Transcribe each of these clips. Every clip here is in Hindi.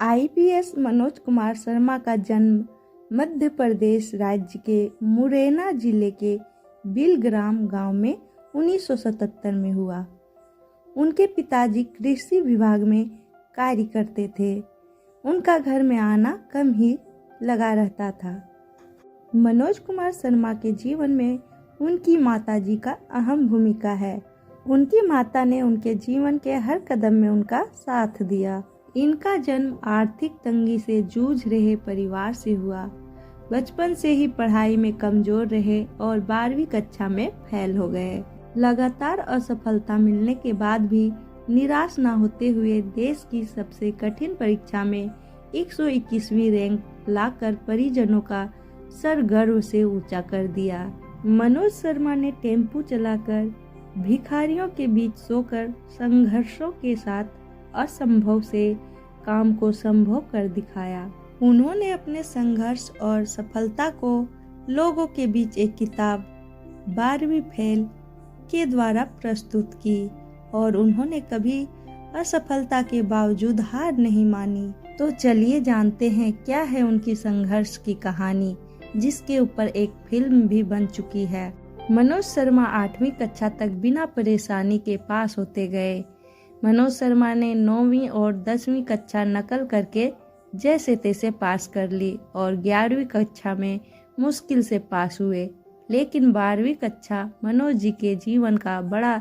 आईपीएस मनोज कुमार शर्मा का जन्म मध्य प्रदेश राज्य के मुरैना जिले के बिलग्राम गांव में 1977 में हुआ। उनके पिताजी कृषि विभाग में कार्य करते थे। उनका घर में आना कम ही लगा रहता था। मनोज कुमार शर्मा के जीवन में उनकी माताजी का अहम भूमिका है। उनकी माता ने उनके जीवन के हर कदम में उनका साथ दिया। इनका जन्म आर्थिक तंगी से जूझ रहे परिवार से हुआ। बचपन से ही पढ़ाई में कमजोर रहे और 12वीं कक्षा में फेल हो गए। लगातार असफलता मिलने के बाद भी निराश न होते हुए देश की सबसे कठिन परीक्षा में 121वीं रैंक लाकर परिजनों का सर गर्व से ऊंचा कर दिया। मनोज शर्मा ने टेम्पू चलाकर भिखारियों के बीच सोकर संघर्षों के साथ असंभव से काम को संभव कर दिखाया। उन्होंने अपने संघर्ष और सफलता को लोगों के बीच एक किताब 12वीं फेल के द्वारा प्रस्तुत की और उन्होंने कभी असफलता के बावजूद हार नहीं मानी। तो चलिए जानते हैं क्या है उनकी संघर्ष की कहानी, जिसके ऊपर एक फिल्म भी बन चुकी है। मनोज शर्मा 8वीं कक्षा तक बिना परेशानी के पास होते गए। मनोज शर्मा ने 9वीं और 10वीं कक्षा नकल करके जैसे तैसे पास कर ली और 11वीं कक्षा में मुश्किल से पास हुए। लेकिन 12वीं कक्षा मनोज जी के जीवन का बड़ा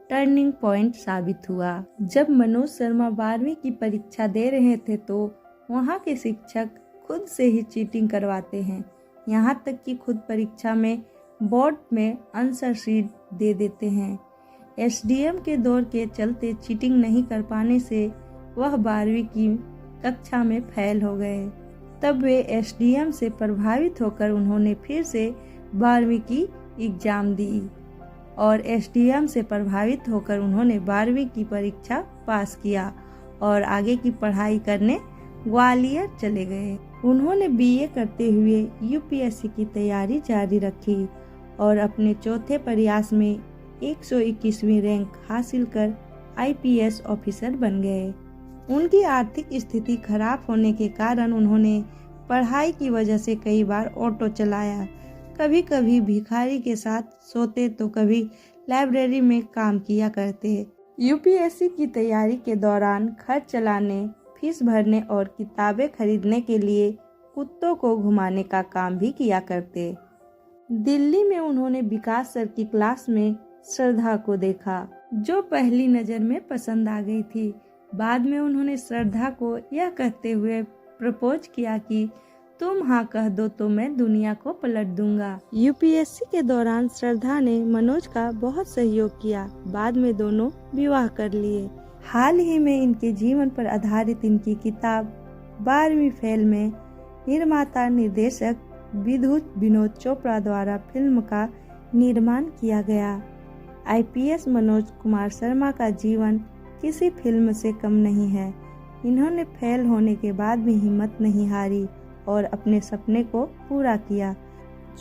टर्निंग पॉइंट साबित हुआ। जब मनोज शर्मा 12वीं की परीक्षा दे रहे थे तो वहाँ के शिक्षक खुद से ही चीटिंग करवाते हैं। यहाँ तक कि खुद परीक्षा में बोर्ड में आंसर शीट दे देते हैं। एसडीएम के दौर के चलते चीटिंग नहीं कर पाने से वह 12वीं की कक्षा में फेल हो गए। तब वे एसडीएम से प्रभावित होकर उन्होंने फिर से 12वीं की एग्जाम दी और एसडीएम से प्रभावित होकर उन्होंने 12वीं की परीक्षा पास किया और आगे की पढ़ाई करने ग्वालियर चले गए। उन्होंने बीए करते हुए यूपीएससी की तैयारी जारी रखी और अपने चौथे प्रयास में 121वीं रैंक हासिल कर आईपीएस ऑफिसर बन गए। उनकी आर्थिक स्थिति खराब होने के कारण उन्होंने पढ़ाई की वजह से कई बार ऑटो चलाया। कभी कभी भिखारी के साथ सोते तो कभी लाइब्रेरी में काम किया करते। यूपीएससी की तैयारी के दौरान खर्च चलाने, फीस भरने और किताबें खरीदने के लिए कुत्तों को घुमाने का काम भी किया करते। दिल्ली में उन्होंने विकास सर की क्लास में श्रद्धा को देखा, जो पहली नज़र में पसंद आ गई थी। बाद में उन्होंने श्रद्धा को यह कहते हुए प्रपोज किया कि तुम हाँ कह दो तो मैं दुनिया को पलट दूंगा। यूपीएससी के दौरान श्रद्धा ने मनोज का बहुत सहयोग किया। बाद में दोनों विवाह कर लिए। हाल ही में इनके जीवन पर आधारित इनकी किताब 12वीं फेल में निर्माता निर्देशक विद्युत विनोद चोपड़ा द्वारा फिल्म का निर्माण किया गया। आईपीएस मनोज कुमार शर्मा का जीवन किसी फिल्म से कम नहीं है। इन्होंने फेल होने के बाद भी हिम्मत नहीं हारी और अपने सपने को पूरा किया।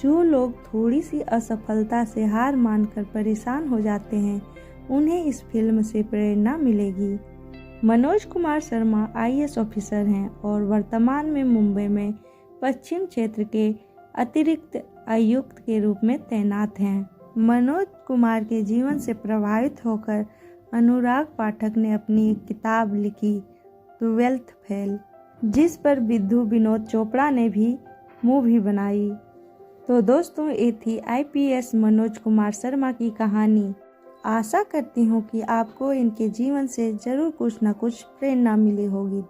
जो लोग थोड़ी सी असफलता से हार मानकर परेशान हो जाते हैं, उन्हें इस फिल्म से प्रेरणा मिलेगी। मनोज कुमार शर्मा आईएएस ऑफिसर हैं और वर्तमान में मुंबई में पश्चिम क्षेत्र के अतिरिक्त आयुक्त के रूप में तैनात हैं। मनोज कुमार के जीवन से प्रभावित होकर अनुराग पाठक ने अपनी एक किताब लिखी 12th फेल, जिस पर विद्युत विनोद चोपड़ा ने भी मूवी बनाई। तो दोस्तों, ये थी आईपीएस मनोज कुमार शर्मा की कहानी। आशा करती हूँ कि आपको इनके जीवन से जरूर कुछ न कुछ प्रेरणा मिली होगी।